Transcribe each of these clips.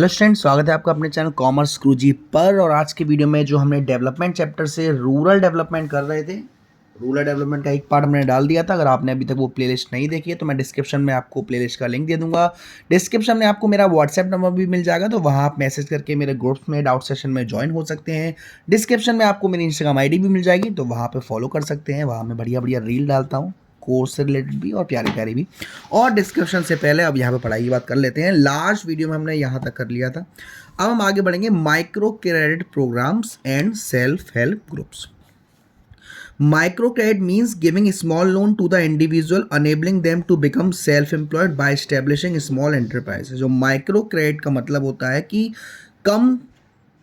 Hello student, स्वागत है आपका अपने चैनल कॉमर्स गुरुजी पर। और आज के वीडियो में जो हमने डेवलपमेंट चैप्टर से रूरल डेवलपमेंट कर रहे थे, रूरल डेवलपमेंट का एक पार्ट हमने डाल दिया था। अगर आपने अभी तक वो प्लेलिस्ट नहीं देखी है तो मैं डिस्क्रिप्शन में आपको प्लेलिस्ट का लिंक दे दूंगा। डिस्क्रिप्शन में आपको मेरा व्हाट्सएप नंबर भी मिल जाएगा, तो वहाँ आप मैसेज करके मेरे ग्रुप्स में डाउट सेशन में ज्वाइन हो सकते हैं। डिस्क्रिप्शन में आपको मेरी इंस्टाग्राम आईडी भी मिल जाएगी, तो वहाँ पर फॉलो कर सकते हैं। वहाँ मैं बढ़िया बढ़िया रील डालता हूँ, कोर्स से रिलेटेड भी और प्यारी प्यारी भी। और डिस्क्रिप्शन से पहले अब यहाँ पे पढ़ाई की बात कर लेते हैं। लास्ट वीडियो में हमने यहाँ तक कर लिया था। अब हम आगे बढ़ेंगे micro credit programmes and self help groups. Micro credit means giving small loan to the individual enabling them to become self employed by establishing small enterprise. जो माइक्रो क्रेडिट का मतलब होता है कि कम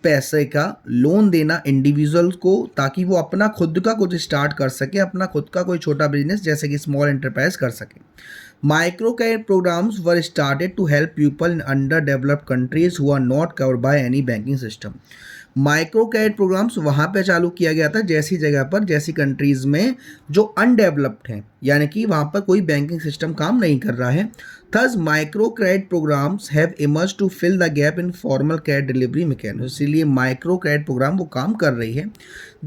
पैसे का लोन देना इंडिविजुअल को, ताकि वो अपना खुद का कुछ स्टार्ट कर सके, अपना खुद का कोई छोटा बिजनेस जैसे कि स्मॉल एंटरप्राइज कर सके। Micro credit programmes were started to help people in under developed countries who are not covered by any banking system. Micro credit programmes वहाँ पे चालू किया गया था जैसी जगह पर, जैसी कंट्रीज़ में जो अनडेवलप्ड हैं, यानी कि वहाँ पर कोई बैंकिंग सिस्टम काम नहीं कर रहा है। Thus, micro credit programs have emerged to fill the gap in formal credit delivery mechanism. इसीलिए माइक्रो क्रेडिट प्रोग्राम वो काम कर रही है।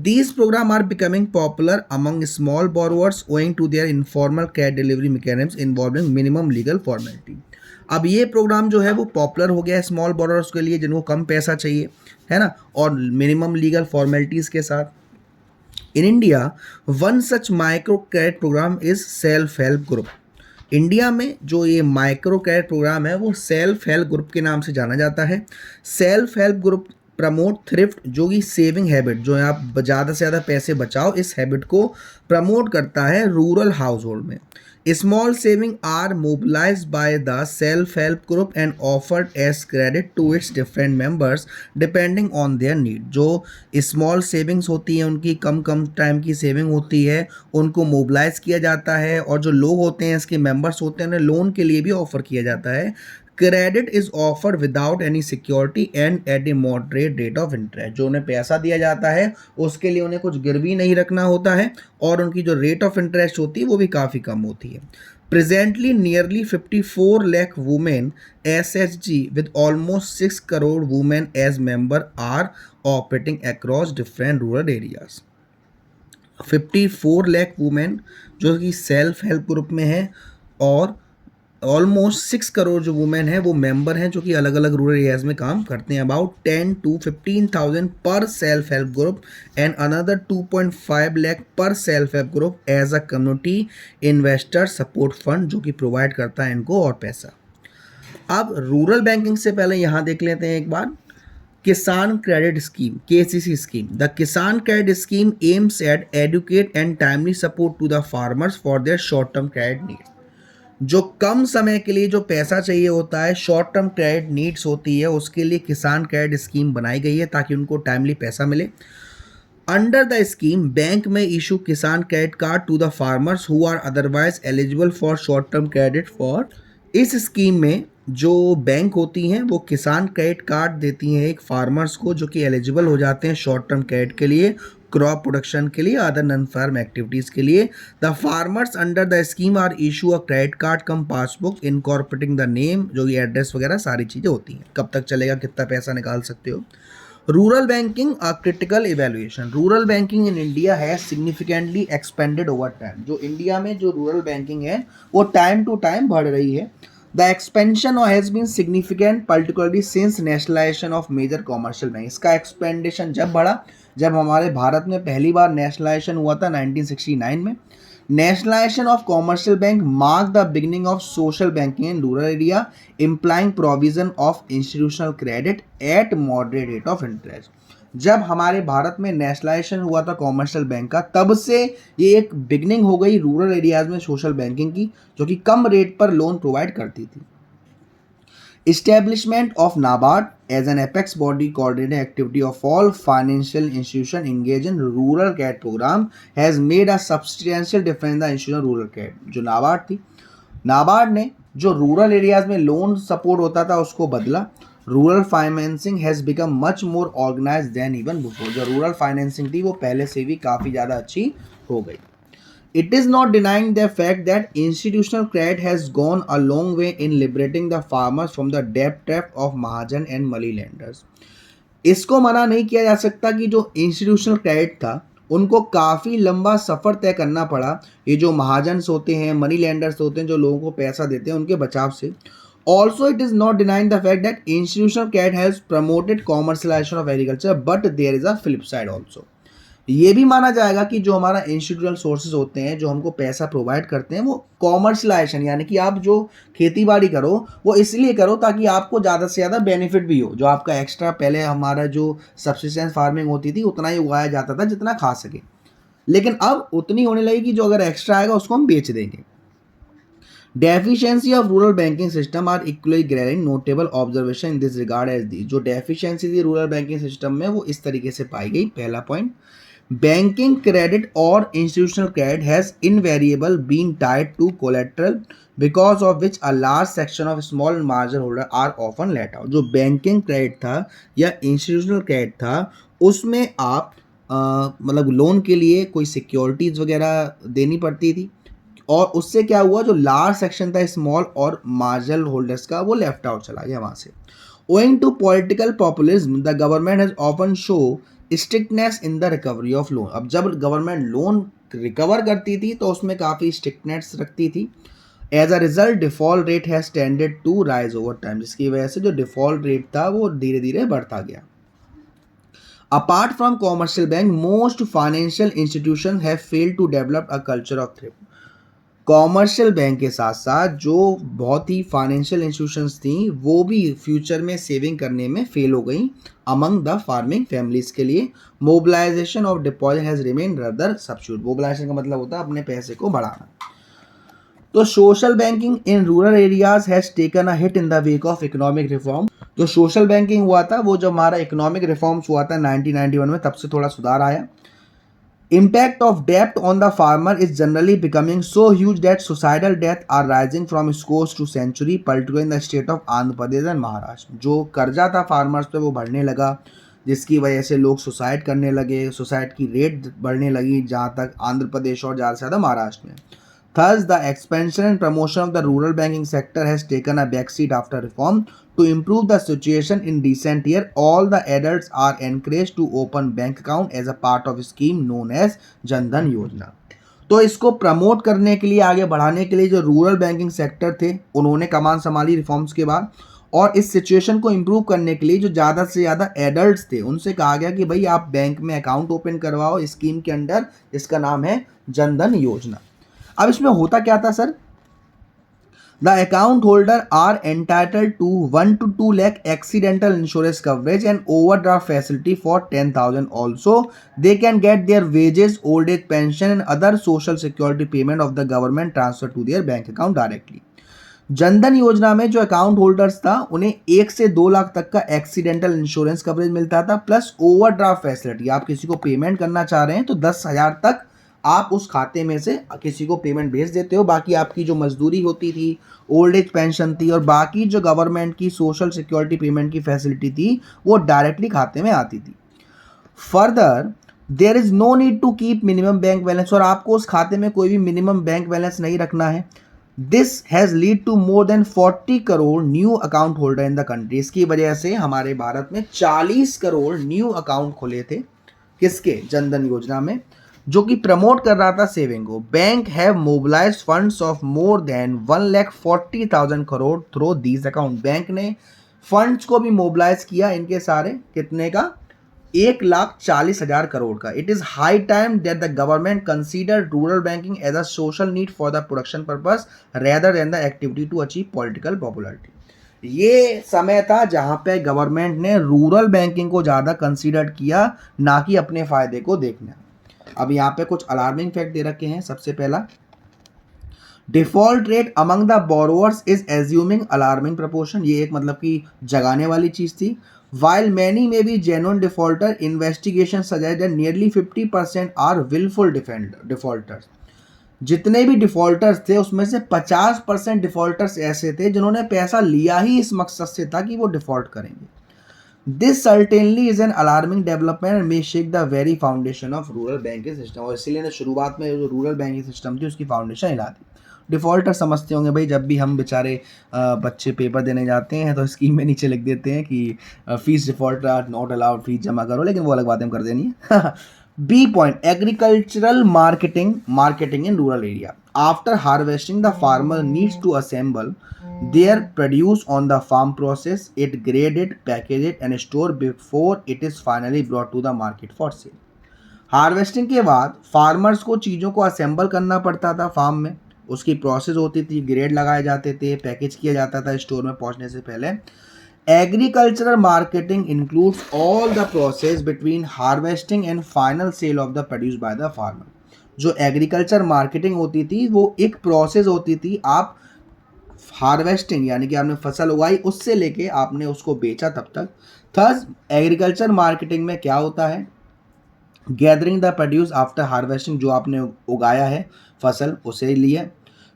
These programs are becoming popular among small borrowers owing to their informal credit delivery mechanisms involving minimum legal formality. अब ये programme जो है वो पॉपुलर हो गया है स्मॉल बोरोवर्स के लिए, जिनको कम पैसा चाहिए, है ना, और मिनिमम लीगल फॉर्मेलिटीज़ के साथ। In India one such micro credit programme is self help group. India में जो ये माइक्रो क्रेडिट प्रोग्राम है वो सेल्फ हेल्प ग्रुप के नाम से जाना जाता है। Self help group promote thrift, जो कि सेविंग हैबिट, जो है आप ज़्यादा से ज़्यादा पैसे बचाओ, इस हैबिट को प्रमोट करता है रूरल हाउस होल्ड में। Small saving are mobilised by the self help group and offered as credit to its different members depending on their need. जो स्मॉल सेविंग्स होती हैं, उनकी कम कम टाइम की सेविंग होती है, उनको मोबिलाइज किया जाता है, और जो लोग होते हैं, इसके मेंबर्स होते हैं, उन्हें लोन के लिए भी ऑफर किया जाता है। Credit is offered without any security and at a moderate rate of interest. जो उन्हें पैसा दिया जाता है उसके लिए उन्हें कुछ गिरवी नहीं रखना होता है, और उनकी जो रेट ऑफ इंटरेस्ट होती है वो भी काफ़ी कम होती है। Presently nearly 54 lakh women SHG with almost 6 crore women as member are operating across different rural areas। 54 lakh women जो कि सेल्फ हेल्प ग्रुप में है, और ऑलमोस्ट 6 करोड़ जो वुमेन है वो मेंबर हैं, जो कि अलग अलग रूरल एरियाज में काम करते हैं। अबाउट 10 to 15,000 पर self help group and another 2.5 lakh पर self help group as a community investor support fund, जो कि प्रोवाइड करता है इनको और पैसा। अब रूरल बैंकिंग से पहले यहाँ देख लेते हैं एक बार Kisan credit scheme, KCC scheme. The Kisan credit scheme aims at adequate and timely support to the farmers for their short term credit needs. जो कम समय के लिए जो पैसा चाहिए होता है, शॉर्ट टर्म क्रेडिट नीड्स होती है, उसके लिए किसान क्रेडिट स्कीम बनाई गई है ताकि उनको टाइमली पैसा मिले। अंडर द स्कीम बैंक में issue Kisan credit card to the farmers who are otherwise eligible for short term credit for. इस स्कीम में जो बैंक होती हैं वो किसान क्रेडिट कार्ड देती हैं एक फार्मर्स को, जो कि एलिजिबल हो जाते हैं शॉर्ट टर्म क्रेडिट के लिए, क्रॉप प्रोडक्शन के लिए, अदर नॉन फार्म एक्टिविटीज़ के लिए। The farmers under the scheme are issue a credit card cum passbook incorporating the name, जो कि एड्रेस वगैरह सारी चीज़ें होती हैं, कब तक चलेगा, कितना पैसा निकाल सकते हो। Rural banking a critical evaluation. Rural banking in India है सिग्निफिकेंटली एक्सपेंडेड ओवर टाइम। जो इंडिया में जो रूरल बैंकिंग है वो टाइम टू टाइम बढ़ रही है। The expansion has been significant particularly since nationalisation of major commercial bank. इसका एक्सपेंडेशन जब बढ़ा, जब हमारे भारत में पहली बार नेशनलाइजेशन हुआ था 1969 में। Nationalisation of commercial bank mark the beginning of social banking in rural area, implying provision of institutional credit at moderate rate of interest. जब हमारे भारत में नेशनलाइजेशन हुआ था कॉमर्शियल बैंक का, तब से ये एक बिगनिंग हो गई रूरल एरियाज में सोशल बैंकिंग की, जो कि कम रेट पर लोन प्रोवाइड करती थी। Establishment of NABARD as an apex body coordinating activity of all financial institutions engaged in rural credit program has made a substantial difference in the institutional rural credit। जो NABARD थी, NABARD ने जो rural areas में loan support होता था उसको बदला। Rural financing has become much more organised than even before. जो रूरल फाइनेंसिंग थी वो पहले से भी काफ़ी ज़्यादा अच्छी हो गई। It is not denying the fact that institutional credit has gone a long way in liberating the farmers from the debt trap of Mahajan and money lenders. इसको मना नहीं किया जा सकता कि जो इंस्टीट्यूशनल क्रेडिट था उनको काफ़ी लंबा सफ़र तय करना पड़ा ये जो महाजन्स होते हैं, मनी लेंडर्स होते हैं, जो लोगों को पैसा देते हैं, उनके बचाव से. Also it is not denying the fact that institutional credit has promoted commercialisation of agriculture, but there is a flip side also. ये भी माना जाएगा कि जो हमारा इंस्टीट्यूशनल सोर्सेज होते हैं, जो हमको पैसा प्रोवाइड करते हैं, वो कॉमर्शलाइजेशन यानी कि आप जो खेती बाड़ी करो वो इसलिए करो ताकि आपको ज़्यादा से ज़्यादा बेनिफिट भी हो. जो आपका एक्स्ट्रा पहले हमारा जो सब्सिस्टेंस फार्मिंग होती थी उतना ही उगाया जाता था जितना खा सके, लेकिन अब उतनी होने लगी कि जो अगर एक्स्ट्रा आएगा उसको हम बेच देंगे. Deficiency of rural banking system are equally grading notable observation in this regard as the. जो डेफिशिएंसी थी रूरल बैंकिंग सिस्टम में वो इस तरीके से पाई गई. पहला point, banking credit or institutional credit has invariably been tied to collateral because of which a large section of small and marginal holder are often let out. जो banking credit था या institutional credit था उसमें आप मतलब loan के लिए कोई सिक्योरिटीज वगैरह देनी पड़ती थी और उससे क्या हुआ, जो लार्ज सेक्शन था स्मॉल और मार्जिनल होल्डर्स का वो लेफ्ट आउट चला गया वहाँ से. Owing to political populism, the government has often shown strictness in the recovery of loan. अब जब गवर्नमेंट लोन रिकवर करती थी तो उसमें काफ़ी स्ट्रिक्टनेस रखती थी. As a result default rate has tended to rise over time, जिसकी वजह से जो डिफॉल्ट रेट था वो धीरे धीरे बढ़ता गया. Apart from commercial bank, most financial institution have failed to develop a culture of thrift. Commercial bank के साथ साथ जो बहुत ही फाइनेंशियल इंस्टीट्यूशंस थी वो भी फ्यूचर में सेविंग करने में फेल हो गई अमंग द फार्मिंग फैमिलीज के लिए. Mobilisation of deposit has remain rather substitute. Mobilisation का मतलब होता है अपने पैसे को बढ़ाना. तो social banking in rural areas has taken a hit in the wake of economic reform. जो सोशल बैंकिंग हुआ था वो जब हमारा इकोनॉमिक रिफॉर्म्स हुआ था 1991 में, तब से थोड़ा सुधार आया. Impact of debt on the farmer is generally becoming so huge that suicidal deaths are rising from scores to century, particularly in the state of Andhra Pradesh and Maharashtra. जो कर्जा था फार्मर्स पे वो बढ़ने लगा, जिसकी वजह से लोग सुसाइड करने लगे. सुसाइड की रेट बढ़ने लगी जहाँ तक आंध्र प्रदेश और ज़्यादा से ज़्यादा महाराष्ट्र में. Thus, the expansion and promotion of the rural banking sector has taken a backseat after reform. To improve the situation in recent year, all the adults are encouraged to open bank account as a part of a scheme known as Jan Dhan Yojana. तो इसको promote करने के लिए, आगे बढ़ाने के लिए जो रूरल बैंकिंग सेक्टर थे उन्होंने कमान संभाली रिफॉर्म्स के बाद, और इस सिचुएशन को इम्प्रूव करने के लिए जो ज़्यादा से ज़्यादा एडल्ट्स थे उनसे कहा गया कि भाई आप बैंक में अकाउंट ओपन करवाओ स्कीम के अंडर, जिसका नाम है जन धन योजना. अब इसमें होता क्या था sir, the account holder are entitled to 1 to 2 lakh accidental insurance coverage and overdraft facility for 10,000. Also they can get their wages, old age pension and other social security payment of the government transfer to their bank account directly. Jan Dhan Yojana में जो account holders था उन्हें 1 से 2 लाख तक का accidental insurance coverage मिलता था, plus overdraft facility. आप किसी को पेमेंट करना चाह रहे हैं तो 10,000 तक आप उस खाते में से किसी को पेमेंट भेज देते हो. बाकी आपकी जो मजदूरी होती थी, ओल्ड एज पेंशन थी और बाकी जो गवर्नमेंट की सोशल सिक्योरिटी पेमेंट की फैसिलिटी थी वो डायरेक्टली खाते में आती थी. Further there is no need to keep minimum bank balance, और आपको उस खाते में कोई भी मिनिमम बैंक बैलेंस नहीं रखना है. This has lead to more than 40 crore new account holder in the country. इसकी वजह से हमारे भारत में 40 करोड़ न्यू अकाउंट खुले थे. किसके? जनधन योजना में, जो कि प्रमोट कर रहा था सेविंग को. Bank have mobilised funds of more than 1,40,000 crore through these account. Bank ने फंड्स को भी मोबिलाइज किया, इनके सारे कितने का? 1,40,000 करोड़ का. It is high time that the government consider rural banking as a social need for the production purpose rather than the activity to achieve political popularity. ये समय था जहाँ पे गवर्नमेंट ने रूरल बैंकिंग को ज़्यादा कंसीडर किया, ना कि अपने फ़ायदे को देखना. अब यहाँ पे कुछ अलार्मिंग फैक्ट दे रखे हैं. सबसे पहला, default rate among the borrowers is assuming alarming proportion. ये एक मतलब कि जगाने वाली चीज़ थी. While many may be genuine defaulter, investigation suggests that nearly 50% are willful defaulters. जितने भी डिफॉल्टर्स थे उसमें से 50% डिफॉल्टर्स ऐसे थे जिन्होंने पैसा लिया ही इस मकसद से था कि वो डिफॉल्ट करेंगे. This certainly is an alarming development and may shake the very foundation of rural banking system. और इसीलिए ने शुरुआत में जो रूरल बैंकिंग सिस्टम थी उसकी फाउंडेशन हिला दी। डिफ़ॉल्टर समझते होंगे भाई, जब भी हम बेचारे बच्चे पेपर देने जाते हैं तो स्कीम में नीचे लिख देते हैं कि fees defaulter are not allowed, fees जमा करो, लेकिन वो अलग बात हम कर देनी है। B point, agricultural marketing in rural area. After harvesting the farmer needs to assemble their produce on the farm process, it grade it, package it and store before it is finally brought to the market for sale। Harvesting के बाद farmers को चीज़ों को assemble करना पड़ता था farm में, उसकी प्रोसेस होती थी, ग्रेड लगाए जाते थे, पैकेज किया जाता था स्टोर में पहुंचने से पहले। Agricultural marketing includes all the process between harvesting and final sale of the produce by the farmer. जो एग्रीकल्चर मार्केटिंग होती थी वो एक प्रोसेस होती थी, आप हार्वेस्टिंग यानी कि आपने फसल उगाई उससे लेके आपने उसको बेचा तब तक। थर्स एग्रीकल्चर मार्केटिंग में क्या होता है, gathering the produce after harvesting, जो आपने उगाया है फसल उसे लिए,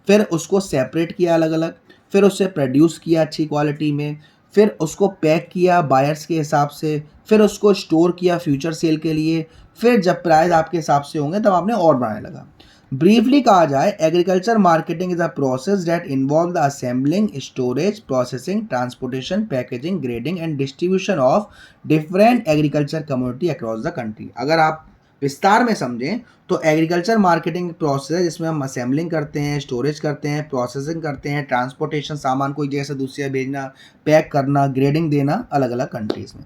फिर उसको सेपरेट किया अलग अलग, फिर उसे प्रोड्यूस किया अच्छी क्वालिटी में, फिर उसको पैक किया बायर्स के हिसाब से, फिर उसको स्टोर किया फ्यूचर सेल के लिए, फिर जब प्राइस आपके हिसाब से होंगे तब आपने और बढ़ाने लगा। ब्रीफली कहा जाए, agriculture marketing is a process that involve the assembling, storage, processing, transportation, packaging, grading and distribution of different agriculture community across the country. अगर आप विस्तार में समझें तो एग्रीकल्चर मार्केटिंग प्रोसेस है जिसमें हम असेंबलिंग करते हैं, स्टोरेज करते हैं, प्रोसेसिंग करते हैं, ट्रांसपोर्टेशन, सामान को एक जगह से दूसरी जगह भेजना, पैक करना, ग्रेडिंग देना अलग अलग कंट्रीज में।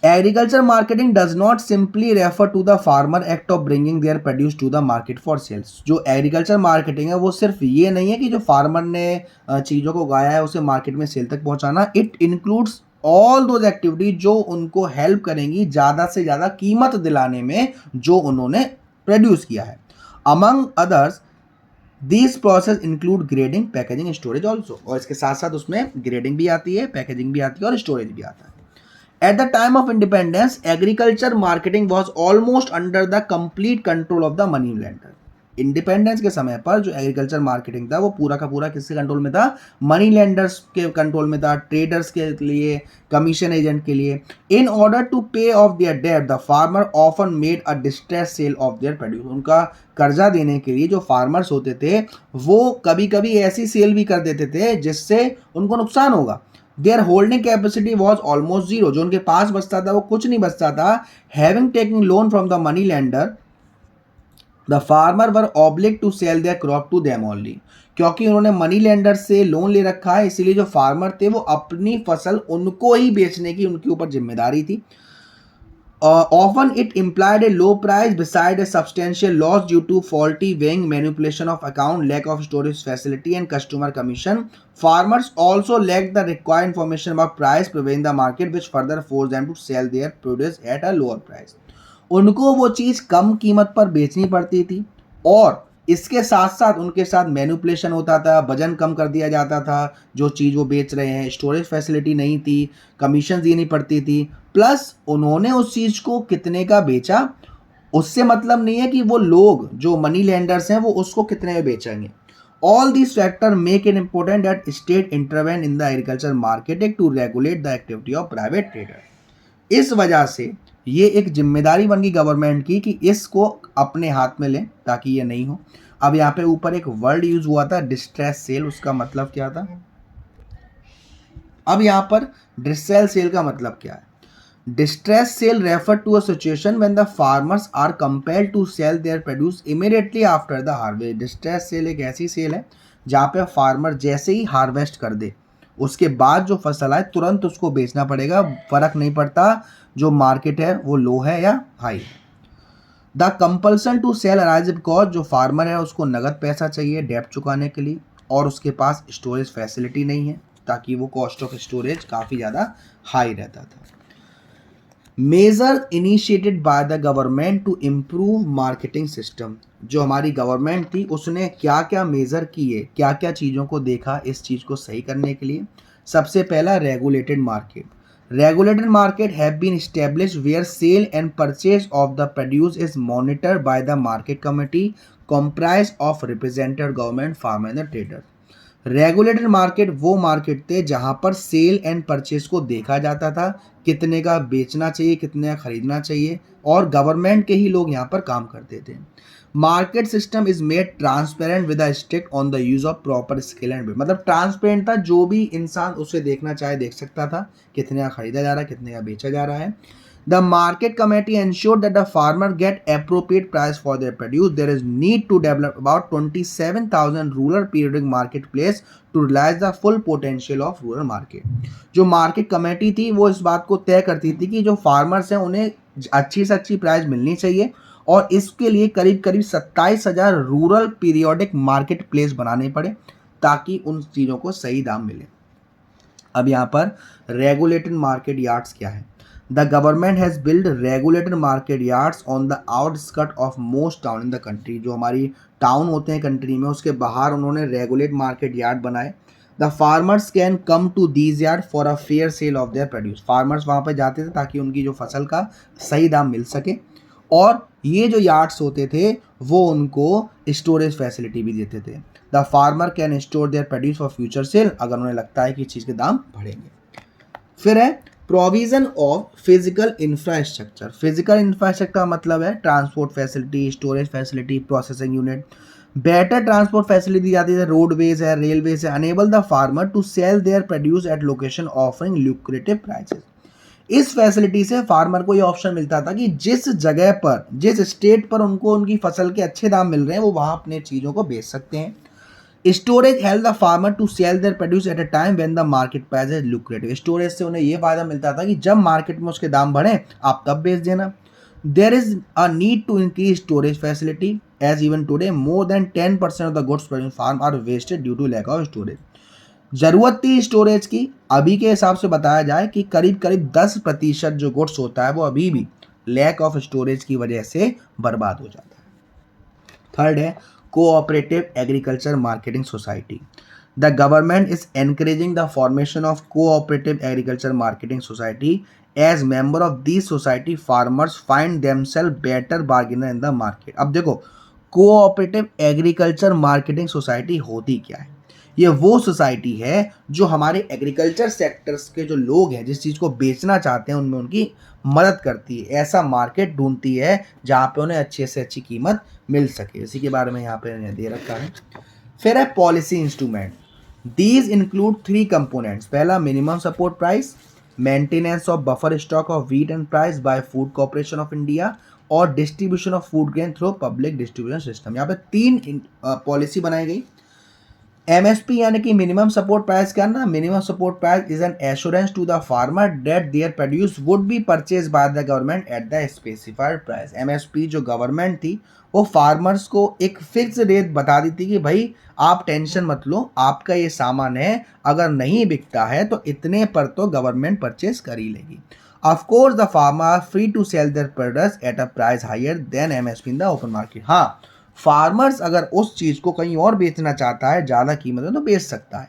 Agriculture marketing does not simply refer to the farmer act of bringing their produce to the market for sales। जो एग्रीकल्चर मार्केटिंग है वो सिर्फ ये नहीं है कि जो फार्मर ने चीज़ों को उगाया है उसे मार्केट में सेल तक पहुंचाना। It includes all those activity जो उनको हेल्प करेंगी ज़्यादा से ज़्यादा कीमत दिलाने में जो उन्होंने प्रोड्यूस किया है। Among others this process include grading, packaging, storage also. और इसके साथ साथ उसमें ग्रेडिंग भी आती है, पैकेजिंग भी आती है और स्टोरेज भी आता है। At the time of independence, agriculture marketing was almost under the complete control of the money lender। Independence के समय पर जो एग्रीकल्चर मार्केटिंग था वो पूरा का पूरा किसके कंट्रोल में था, मनी लेंडर्स के कंट्रोल में था, ट्रेडर्स के लिए, कमीशन एजेंट के लिए। In order to pay off their debt the farmer often made a distress sale of their produce. उनका कर्जा देने के लिए जो फार्मर्स होते थे वो कभी कभी ऐसी सेल भी कर देते थे जिससे उनको नुकसान होगा। Their holding capacity was almost zero, जो उनके पास बचता था वो कुछ नहीं बचता था। Having taking loan from the money lender, the farmer were oblige to sell their crop to them only. क्योंकि उन्होंने मनी लेंडर से लोन ले रखा है इसीलिए जो फार्मर थे वो अपनी फसल उनको ही बेचने की उनके ऊपर जिम्मेदारी थी। Often it implied a low price beside a substantial loss due to faulty weighing, manipulation of account, lack of storage facility and customer commission। Farmers also lacked the required information about price prevailing in the market, which further forced them to sell their produce at a lower price। उनको वो चीज़ कम कीमत पर बेचनी पड़ती थी और इसके साथ साथ उनके साथ मैनिपुलेशन होता था, वजन कम कर दिया जाता था जो चीज़ वो बेच रहे हैं, स्टोरेज फैसिलिटी नहीं थी, कमीशन देनी पड़ती थी, प्लस उन्होंने उस चीज़ को कितने का बेचा उससे मतलब नहीं है कि वो लोग जो मनी लेंडर्स हैं वो उसको कितने में बेचेंगे। All these factor make it important that state intervene in the agriculture marketing to regulate the activity of private trader. इस वजह से ये एक जिम्मेदारी बन गई गवर्नमेंट की कि इसको अपने हाथ में लें ताकि ये नहीं हो। अब यहाँ पे ऊपर एक वर्ड यूज हुआ था डिस्ट्रेस सेल, उसका मतलब क्या था। अब यहाँ पर डिस्ट्रेस सेल का मतलब क्या है। Distress sale refer to a situation when the farmers are compelled to sell their produce immediately after the harvest. Distress sale एक ऐसी सेल है जहाँ पे फार्मर जैसे ही हार्वेस्ट कर दे उसके बाद जो फसल आए तुरंत उसको बेचना पड़ेगा, फर्क नहीं पड़ता जो मार्केट है वो लो है या हाई है। The compulsion to sell arise because जो फार्मर है उसको नगद पैसा चाहिए डेब्ट चुकाने के लिए और उसके पास स्टोरेज फैसिलिटी नहीं है ताकि वो कॉस्ट ऑफ स्टोरेज काफ़ी ज़्यादा हाई रहता था। Measure initiated by the government to improve marketing system. जो हमारी गवर्नमेंट थी उसने क्या क्या मेजर किए, क्या क्या चीज़ों को देखा इस चीज़ को सही करने के लिए। सबसे पहला regulated market. Regulated market have been established where sale and purchase of the produce is monitored by the market committee comprised of representative government, farmer and the trader। Regulated market वो मार्केट थे जहां पर cell and purchase को देखा जाता था, कितने का बेचना चाहिए, कितने का खरीदना चाहिए, और गवर्नमेंट के ही लोग यहाँ पर काम करते थे। Market system is made transparent with strict on the use of proper scale and weight, मतलब ट्रांसपेरेंट था, जो भी इंसान उसे देखना चाहे देख सकता था, कितने का खरीदा जा रहा है, कितने का बेचा जा रहा है। The market committee ensured that the farmer get appropriate price for their produce. There is need to develop about 27,000 rural periodic marketplace to realize the full potential of rural market. जो मार्केट कमेटी थी वो इस बात को तय करती थी कि जो फार्मर्स हैं उन्हें अच्छी से अच्छी प्राइस मिलनी चाहिए, और इसके लिए करीब करीब 27,000 रूरल पीरियोडिक मार्केट प्लेस बनाने पड़े ताकि उन चीज़ों को सही दाम मिले। अब यहाँ पर रेगुलेटेड मार्केट यार्ड्स क्या है? The government has built regulated market yards on the outskirts of most town in the country. जो हमारी टाउन होते हैं कंट्री में, उसके बाहर उन्होंने रेगुलेट मार्केट यार्ड बनाए। The farmers can come to these yards for a fair sale of their produce. Farmers वहाँ पे जाते थे ताकि उनकी जो फसल का सही दाम मिल सके, और ये जो यार्ड्स होते थे वो उनको स्टोरेज फैसिलिटी भी देते थे। The farmer can store there produce for future cell, अगर उन्हें लगता है कि चीज़ के दाम बढ़ेंगे। फिर है provision of physical infrastructure. Physical infrastructure का मतलब है transport facility, storage facility, processing unit. Better transport facility दी जाती है, रोडवेज है, रेलवेज है। Enable the farmer to sell their produce at location offering lucrative prices. इस फैसिलिटी से फार्मर को ये ऑप्शन मिलता था कि जिस जगह पर, जिस स्टेट पर उनको उनकी फसल के अच्छे दाम मिल रहे हैं, वो वहाँ अपने चीज़ों को बेच सकते हैं। Storage help the farmer to sell their produce at a time when the market price is lucrative. Storage से उन्हें ये फायदा मिलता था कि जब मार्केट में उसके दाम बढ़े आप तब बेच देना। There is a need to increase storage facility as even today more than 10% of the goods produce farm are wasted due to lack of storage. जरूरत थी स्टोरेज की, अभी के हिसाब से बताया जाए कि करीब करीब 10% जो गुड्स होता है वो अभी भी लैक ऑफ स्टोरेज की वजह से बर्बाद हो जाता है। थर्ड है cooperative agriculture marketing society. The government is encouraging the formation of cooperative agriculture marketing society. As member of this society farmers find themselves better bargainer in the market. अब देखो, कोऑपरेटिव एग्रीकल्चर मार्केटिंग सोसाइटी होती क्या है? ये वो society है जो हमारे एग्रीकल्चर सेक्टर्स के जो लोग हैं, जिस चीज़ को बेचना चाहते हैं, उनमें उनकी मदद करती है। ऐसा मार्केट ढूंढती है जहाँ पे उन्हें अच्छे से अच्छी कीमत मिल सके। इसी के बारे में यहाँ पे दे रखा है। फिर है policy instrument. These include 3 components. पहला minimum support price, maintenance of buffer stock of wheat and price by food corporation of India, और distribution of food grain through public distribution system. यहाँ पे 3 पॉलिसी बनाई गई। एमएसपी यानी कि minimum support price क्या ना, minimum support price is an assurance to the farmer that their produce would be purchase by the government at the specified price. MSP जो government थी वो फार्मर्स को एक फिक्स रेट बता दी थी कि भाई आप टेंशन मत लो, आपका ये सामान है, अगर नहीं बिकता है तो इतने पर तो गवर्नमेंट परचेज कर ही लेगी। Of course the farmer are free to sell their products at a price higher than MSP in the open market. हाँ, फार्मर्स अगर उस चीज़ को कहीं और बेचना चाहता है ज़्यादा कीमत में तो बेच सकता है।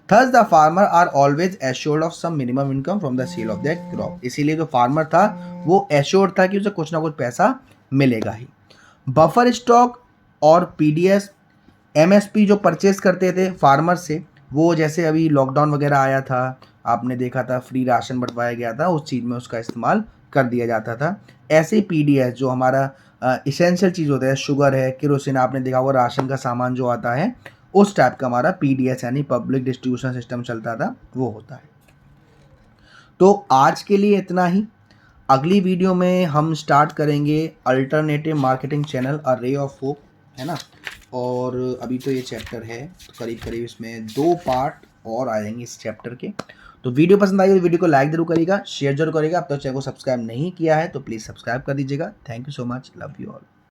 Thus the farmer are always assured of some minimum income from the sale of that crop. इसीलिए जो फार्मर था वो एश्योर्ड था कि उसे कुछ ना कुछ पैसा मिलेगा ही। बफर स्टॉक और पीडीएस, एमएसपी जो परचेज करते थे फार्मर से, वो जैसे अभी लॉकडाउन वगैरह आया था, आपने देखा था फ्री राशन बंटवाया गया था, उस चीज़ में उसका इस्तेमाल कर दिया जाता था। ऐसे ही पीडीएस जो हमारा इसेंशियल चीज़ होता है, शुगर है, केरोसिन, आपने देखा होगा राशन का सामान जो आता है, उस टाइप का हमारा पीडीएस यानी पब्लिक डिस्ट्रीब्यूशन सिस्टम चलता था, वो होता है। तो आज के लिए इतना ही। अगली वीडियो में हम स्टार्ट करेंगे alternative marketing channel a ray of hope, है ना। और अभी तो ये चैप्टर है, तो करीब करीब इसमें 2 पार्ट और आएंगे इस चैप्टर के। तो वीडियो पसंद आई तो वीडियो को लाइक जरूर करिएगा, शेयर जरूर करिएगा। अब तक चैनल को सब्सक्राइब नहीं किया है तो प्लीज़ सब्सक्राइब कर दीजिएगा। Thank you so much, love you all.